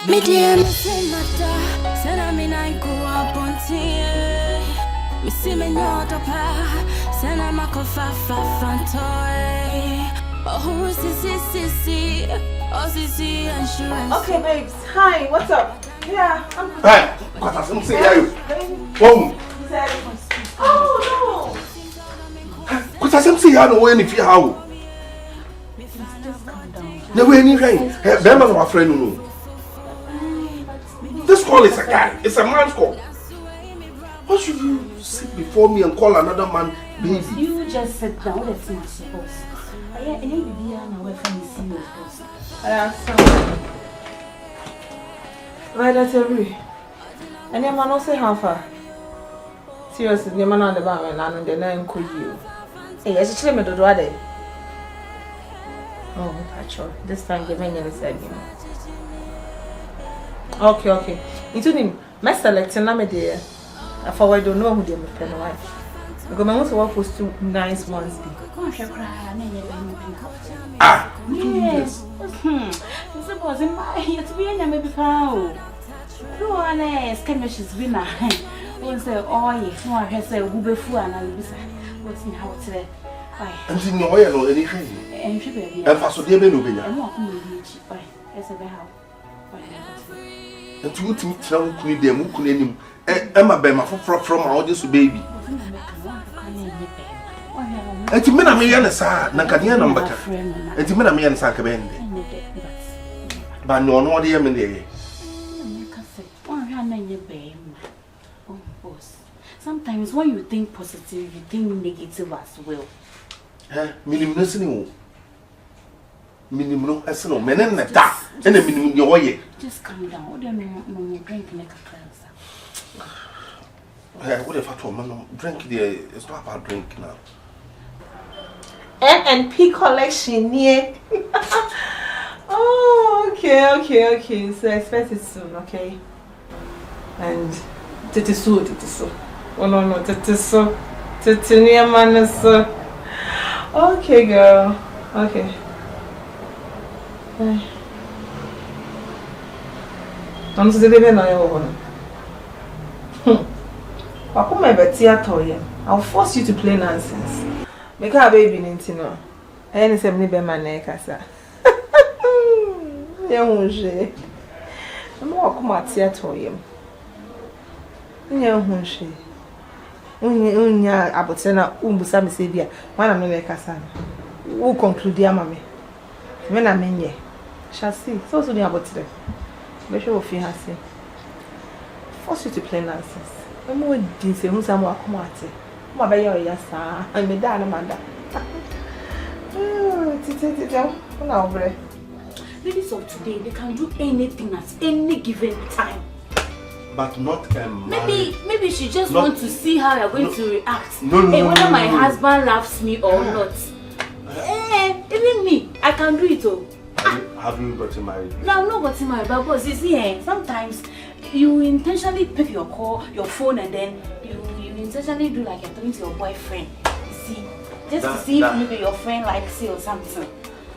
Media missing mata, send I mean I go up on tea. Missy me not a pa, send I make a fantoy. Oh, who's this? Oh, this insurance. Okay, babes. Hi, what's up? Yeah, I'm good. Hey, what has him say you? Whoa. Oh, no. What has him say you know when if you how? No way anything. Them as our friend no. This call is a guy. It's a man's call. Why should you sit before me and call another man baby? You just sit down. That's not supposed. I need to be on away from the scene, of course. Right, that's every. And your man also how far? Seriously, your man on the bar and the name could you. Hey, as a trim to do it. Oh, sure. This time the man never said you. Okay. Into him, my selection, I'm a dear. I forward don't know who they will pen wife. Because my most work was 2 nice ones. Ah, yes. Suppose in my here to be in maybe found. No one is chemistry's winner. One say, oh, yes, no, I say, who before and I'll be what's in how today. and in your oil or anything. And she be And for so dear Benobina. and walk me by as a how. And to tell me them who could him. Emma Bema from our audience baby. And to men a million sa, Nankadian number. And to men a million Sakabendi. But no one dear me. Sometimes when you think positive, you think negative as well. Minimum listening. Minimum as no men and that. And a minimum your way. Just calm down. What do you drink like a cleanser? What if I told man drink there? It's not about drink now. N&P collection here. Oh, okay. So expect it soon, okay? And titisu. Oh no, titisu. Titinia manasu. Okay, girl. Okay. I'm still living on your own. I'll force you to play nonsense. Make a baby in Tino. And send me by my neck, I said. I'm not come at theatre. Unya abotena umbusami sebia. When I'm not casa. Who conclude your mammy? When I'm in ye. Shall see. So soon about today. Be sure of you has seen. Force you to play nonsense. I'm more decent who's a more commodity. My baby, yes, sir. I'm a dad, Amanda. Oh, Ladies of today, they can do anything at any given time. But not Maybe she just wants to see how you're going to react. Whether my husband loves me or not. Even me, I can do it all. Have you gotten married? No, I'm not gotten married, but you see, sometimes you intentionally pick your call, your phone, and then you intentionally do like you're talking to your boyfriend. You see, just to see if maybe your friend likes you or something.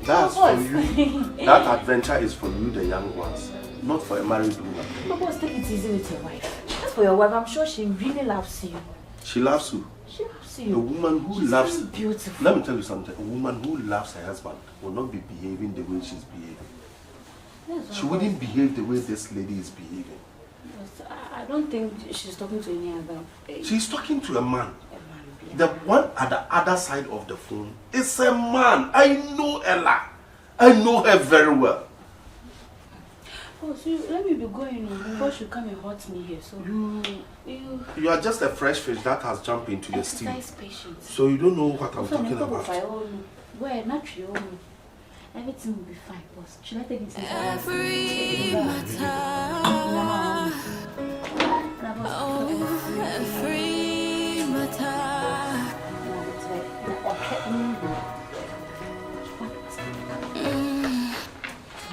That's for you. That adventure is for you, the young ones, not for a married woman. But boss, take it easy with your wife. As for your wife, I'm sure she really loves you. She loves you. She loves you. A woman who she's loves very beautiful. Let me tell you something. A woman who loves her husband will not be behaving the way she's behaving. She wouldn't behave the way this lady is behaving. Yes, I don't think she's talking to any other. She's talking to a man. The one at the other side of the phone is a man. I know Ella. I know her very well. Oh, so let me be going before she come and hurt me here. So you are just a fresh fish that has jumped into the steam. Patience. So you don't know what I'm talking about. Well, not you. Everything will be fine, boss. Should I take it to Every matter.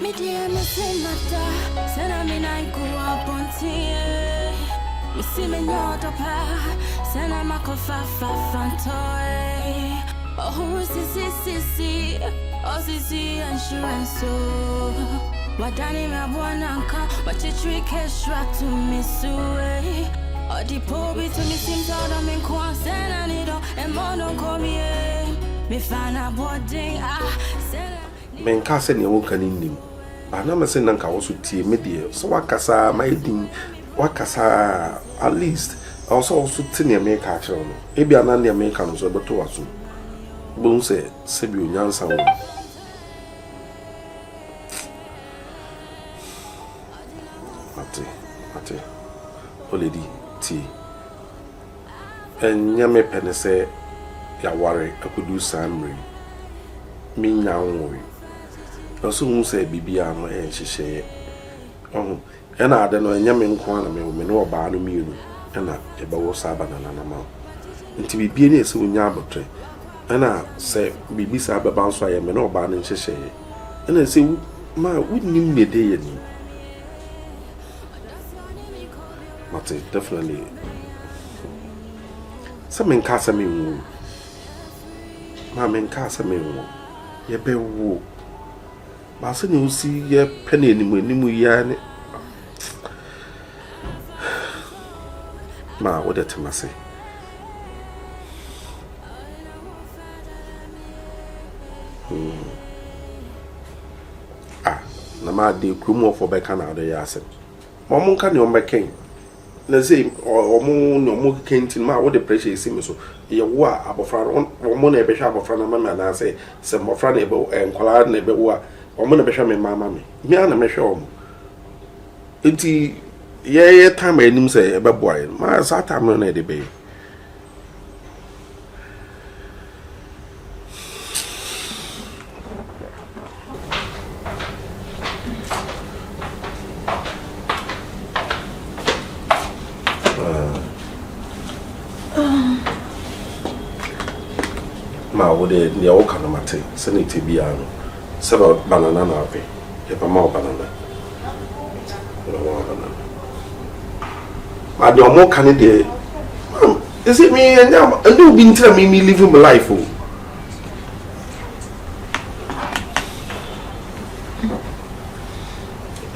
Media missing matter. Send I mean I go up on tea. Me see me not up. Send I make a fantoy. Oh, this. Oh, this insurance. Wadani mabwananka, wachitrike shra to misue. Odi pobi to me seems out of me kwansena nido, and mono komi me fana boarding sena. Menka se ne woka ni nim. Ba na me se nanka wo so tie me de. So wakasa my din wakasa at least also tine me ka kire no. E bia na ne me ka no so beto waso. Bo se bi onyansa wo. Mate. Oledi ti. Enya me pene se ya ware akudu samri. Mi nyanwo. Also who say bibia no enhyehyɛ oh ɛna ade no enya me nko ana me no oba no mienu ɛna ɛbɛwo saba na ma nti bibia ne ɛsɛ onya abotre ɛna sɛ bibi sa bɛba nso ayɛ me no oba no nhyehyɛ ɛna sɛ ma wunnim ne de yɛ ni mate definitely sɛ me nka sɛ me nwu ma me nka sɛ me nwu ye bɛwo Basa ni usi ye pene ni mu ya ni ma wode temase na ma de krumo for be kana ode ya asem mo mo nka ne o meken na say o mo no mo kentin ma wode pressure isi me so ye wo a abofra o mo na e be hwa abofra na ma na say se mofra na e be enkwala na e be wo a omo na behwa me mama me mi ana mehwe omo enti ye time anim say e be boy ma sa time na e de be ma wo de o kana mate se ne te bia no seba banana na ape e pa ma banana ma de omo kan de is it me and do be tell me living my life oh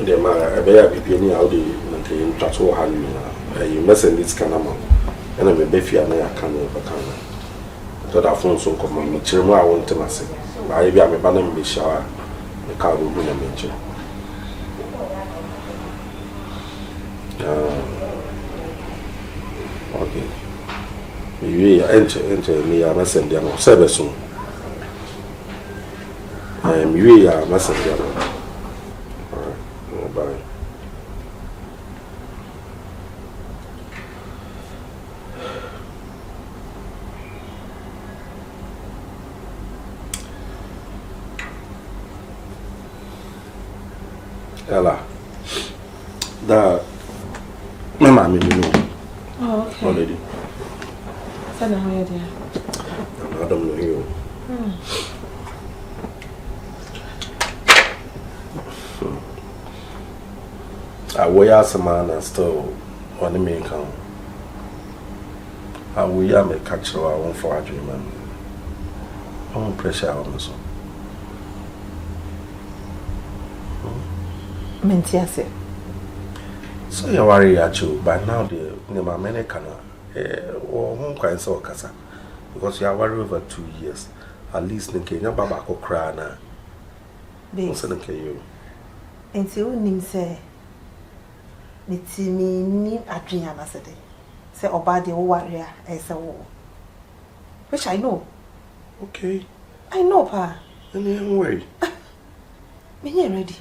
de ma e be ya bibi ni how de na ke ntwato ha ni na you messing this kind of man and me be fia na ya kan o ba kan so that phone so come me chiremu a won temase I be a banana be shower the car will be a mention. Okay. You enter me a messenger no service soon. You are messenger. Alright, bye. Ella, the my mommy know. Oh, okay. Already. Send her here, dear. I don't know you. I wear some man and still on the main count. I will make catch her on for a dream. I'm pressure on me so. Mentiase. So you worry at you, but now the many cannot or home kind so casa because you are worried over 2 years. At least in Kenya Baba ko cry na. What's you? And so nim say it's me adrian asede. Say obadi o warrior as a war. Which I know. Okay. I know, pa. Don't worry. Me ain't ready.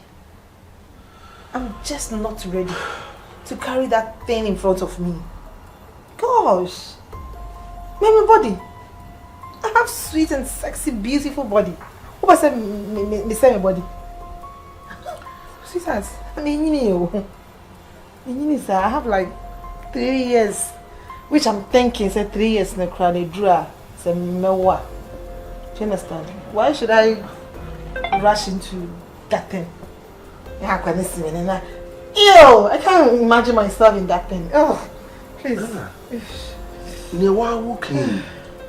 I'm just not ready to carry that thing in front of me. Gosh. My body. I have sweet and sexy, beautiful body. Who was me say my body? Sweetheart, I mean, I have like 3 years, which I'm thinking, say 3 years in the crowd, say mewa. Do you understand? Why should I rush into that thing? Ew, I can't imagine myself in that thing. Oh, please. Okay.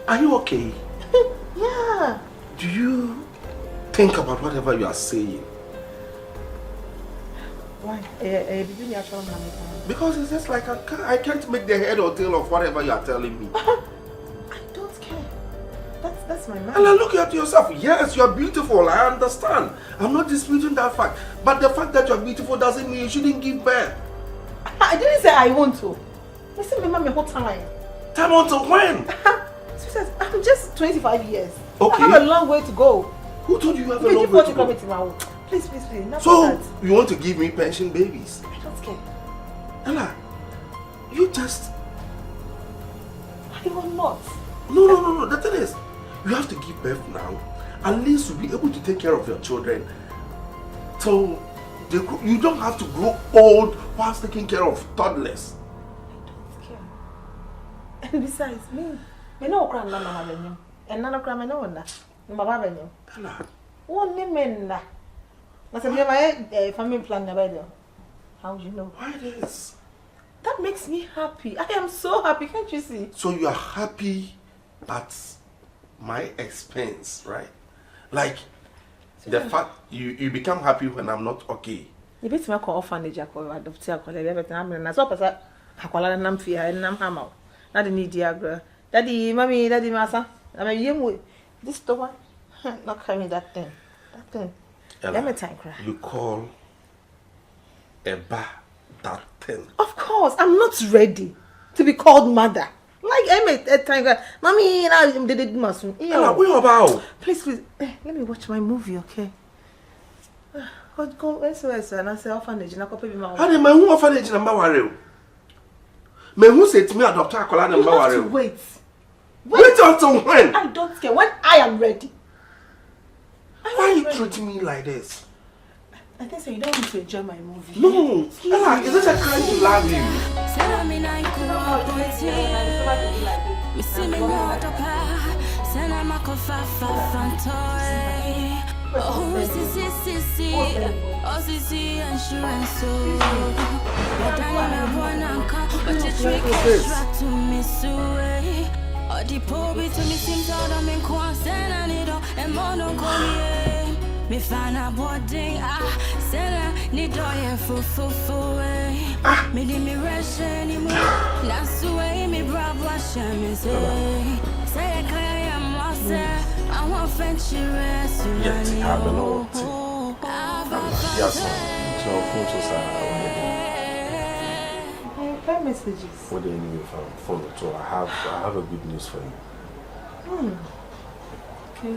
Are you okay? Yeah. Do you think about whatever you are saying? Why? Because it's just like I can't make the head or tail of whatever you are telling me. I don't care. That's my man. And look at yourself. Yes, you are beautiful. I understand. I'm not disputing that fact. But the fact that you are beautiful doesn't mean you shouldn't give birth. I didn't say I want to. Listen, remember my whole time. Time until when? I'm just 25 years. Okay. I have a long way to go. Who told you you have a long way to go? Please. So, you want to give me pension babies? I don't care. Ella, you just... I will not. No. The thing is, you have to give birth now. At least you'll be able to take care of your children. So, you don't have to grow old whilst taking care of toddlers. I don't care. And besides, me no cry na mama benyo. And nana cry no na. Mama benyo. Ella. One men na. I said, my family plan never. How would you know? Why this? That makes me happy. I am so happy, can't you see? So you are happy at my expense, right? Like the fact you become happy when I'm not okay. You bet me call orphanage or adopt everything. I'm not so person. Akwala nam fi ha nam hama. Na the need diagram. Daddy, mommy, daddy, massa. I'm a young way. This one, not carrying that thing. That thing. Let me time cry. You call a bar that thing? Of course, I'm not ready to be called mother. Like a time cry. Mommy, now they did muscle. Please, let me watch my movie, okay? Go, SOS, and I say orphanage, and I copy my own. How did my own orphanage number worry? Me who said to me adopt a color number worry? Wait Until when? I don't care. When I am ready. Why are you treating me like this? I think so. You don't want to enjoy my movie. No. Ella, is it a crime to love you? Me fana boarding sena ni doye fu me di mi rush ni mo na suwe mi bravo shame say kaya am say I want friendship rest Yes, I belong to. Yes, so photos are messages. what do you need from phone? So I have a good news for you. Okay.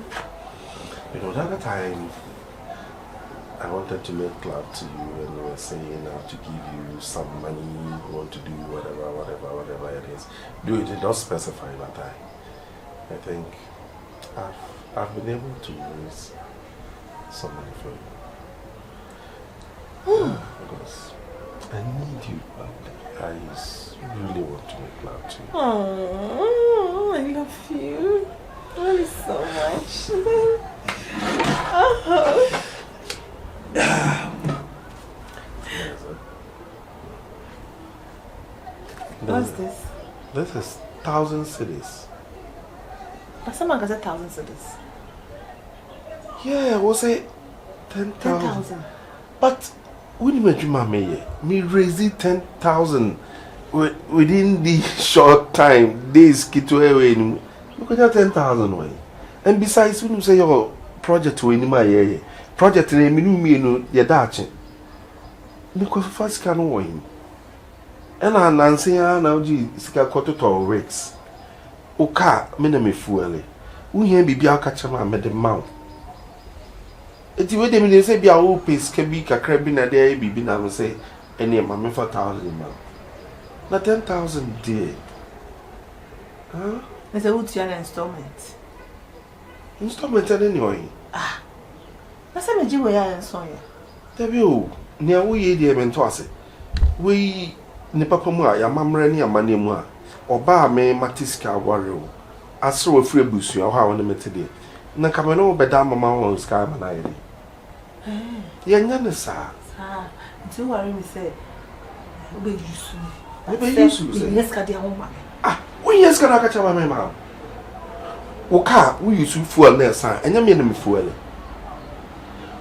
You know, the other time I wanted to make love to you and you were saying I have to give you some money, you want to do whatever it is. Do it, don't specify that I think I've been able to raise some money for you. Because I need you, but I really want to make love to you. Oh, I love you. I love you so much. What's this? This is 1,000 cities. But someone has 1,000 cities. Yeah, we'll say 10,000. 10,000. But when me raise it 10,000 within the short time. Days kitwe you could have 10,000 way. And besides, when you say your project we my project me no your dachi. Because first can win. And I Nancy now sika quarter to rates. Oka me fuele. We hear be catch my made the mouth. It's where they say be a whole piece can be a crab in a day be na say any mamma 4,000 now. Not 10,000 dear. Huh? There's a wood installment. Installment anyway. That's a major way I saw you. There you near we dear mentoase. We Nipapamua, ya mamre ni amane mu a oba me matiska warrior asro afre busu a ha wona metede na kameno obeda mama won sky manayede ya nya ne sa nti worry me say obe yusu say yes ka dia ho ma we yes ka na ka chama me ma wo ka we yusu fuel na sa enya me na me fuel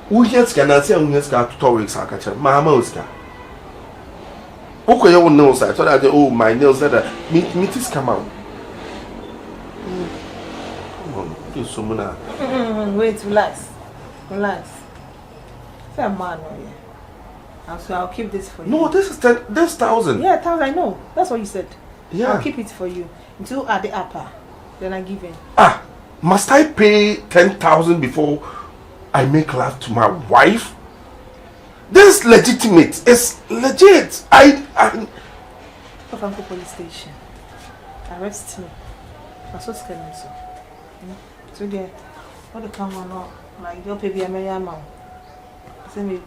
Who hears can I say on this car to Torix Akacha? Mamma Oscar. Okay, you know, sir. So that oh, my nails that meat is come out. Come on, do some now. Wait, relax. Say a man, so I'll keep this for you. No, this is 1,000. Yeah, 1,000. I know. That's what you said. Yeah. I'll keep it for you until at the upper. Then I give in. Must I pay 10,000 before I make love to my wife? This is legitimate. It's legit. I Go to police station. Arrest me. I'm so scared. So there, what the come on? Like your baby, I'm a man. Say me,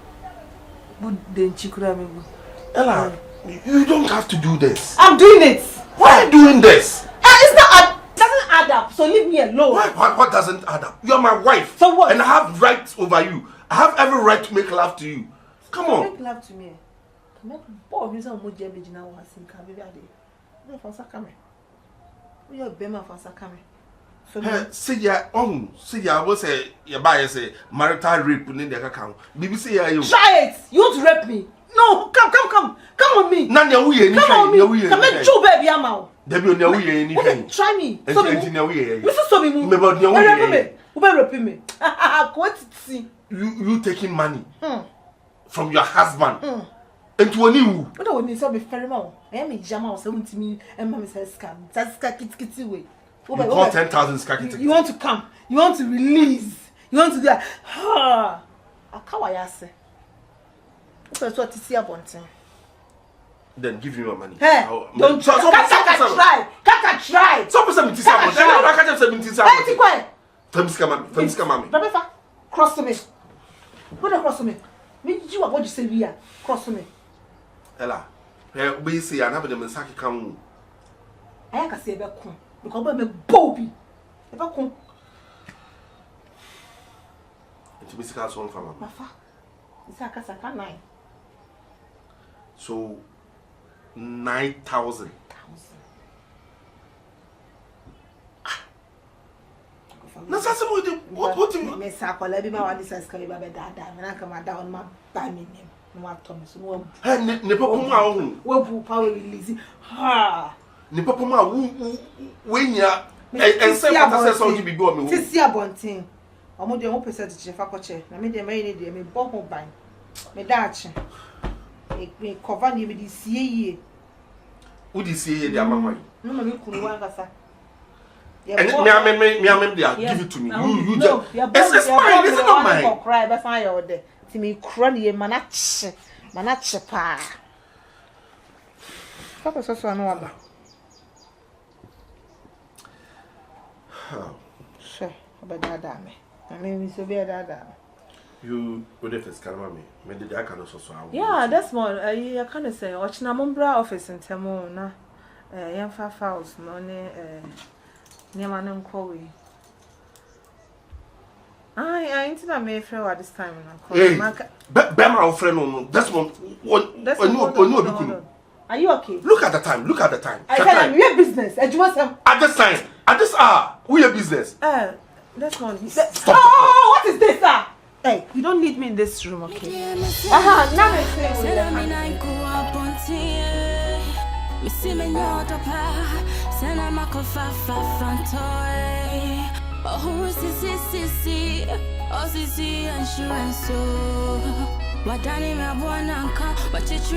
good then chikura me. Ella, you don't have to do this. I'm doing it. Why are you doing this? It's not. Doesn't add up. So leave me alone. What doesn't add up? You're my wife. So what? And I have rights over you. I have every right to make love to you. Come on. Make love to me. Come on. Boy, you say mo je beji na wa sin ka baby ade. No for sakame. We your bema for sakame. See ya will say your buyer say marital rape in the account. BBC you. Try it. You want to rape me? No, come on me. Nanya we come on me. Come and chew baby amao. Debi onya we anything. Try me. So me we. Listen to me. Me about nya we. Who be rape me? What see? You taking money from your husband. And to any who? What do you say be ferry ma? I am jama o say untimi e ma me say scam. That skit way. You call 10,000 skakiti. You want to come. You want to release. You want to do that. Akawaya say. What to see about him? Then give me your money. Hey, don't try. Kaka try. So person me tisa about. I can't say me tisa about. Hey, quiet. Femska mami. Rebecca, cross to me. What cross to me? Me you what you say we are. Cross to me. Ella. We say another dem saki kan. I can say be kun. Because me bobi. E ba kun. It be sika so fama. Mafa. Isa saka 9. So 9,000. Na sasa mo what you me sa kola bi ma wa dis skali ba be dada me na kama da on ma ba mi nim no wa to me so no ne papa mu a wo bu power release ha ne papa mu a wo nya en say what say so bi bi o me wo ti si abontin omo de 1% che fa ko che na me de me ni de me bo ho ban me da ache me cover ni me di sie yie wo di sie yie di amama no ma me kunu wa ngasa and me give it to me. You just it's mine, it's not mine. Cry be fine your there. Ti me kura ni manache pa. Papa so no aba. Sure, abada me. I mean so be dada. You would have scam me. Me did I can so. Yeah, that's more I kind of say ochna mombra office in temo na yan fa files no ne Niama no nkowe. I ain't na me friend at this time na. Hey, Bema our friend no. That's one. Are you okay? Look at the time. I tell you, your business. At this time. At this hour. Who your business? That's one. Stop. Oh, what is this, sir? Hey, you don't need me in this room, okay? Now me say me nyota pa sena makofa fa fantoy oh si oh si insurance so wadani me abona nka wachichi